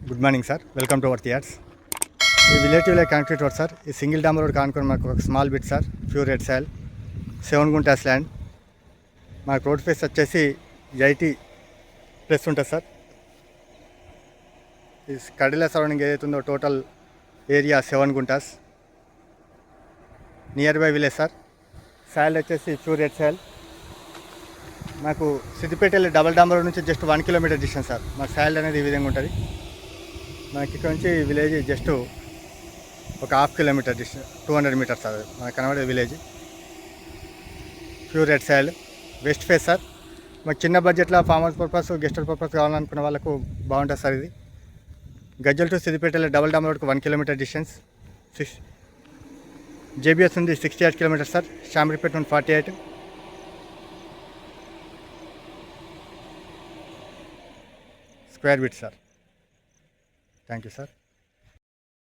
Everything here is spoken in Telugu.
Good morning sir, welcome to our theatres. ఈ village village concrete road sir. ఈ సింగిల్ డాంబర్ రోడ్ కానుకొని మాకు ఒక small bit sir, pure red soil, 7 guntas land. మాకు రోడ్ ఫేస్ వచ్చేసి 80+ ఉంటుంది సార్. ఈ కడిల సరౌండింగ్ ఏదైతుందో total area 7 guntas. Nearby village sir. Soil వచ్చేసి ప్యూర్ రెడ్ సాయిల్. మాకు సిద్దిపేట వెళ్ళి డబల్ డాంబర్ రోడ్ నుంచి జస్ట్ 1 కిలోమీటర్ డిస్టెన్స్ సార్. మాకు సాయిల్ అనేది ఈ విధంగా ఉంటుంది. మనకి ఇక్కడ నుంచి విలేజ్ జస్ట్ ఒక 1/2 కిలోమీటర్ డిస్టెన్స్, 200 మీటర్స్ సార్. మనకు కనబడే village pure red soil, west face sir. మాకు చిన్న బడ్జెట్లో farm house purpose, guest house purpose కావాలనుకున్న వాళ్ళకు బాగుంటుంది సార్. ఇది గజ్జల్ టు సిద్దిపేటలో డబల్ డాంబర్ రోడ్కు 1 కిలోమీటర్ డిస్టెన్స్. జేబీఎస్ ఉంది 68 కిలోమీటర్స్ సార్. షాంబ్రిపేట నుండి 48 square feet sir. Thank you sir.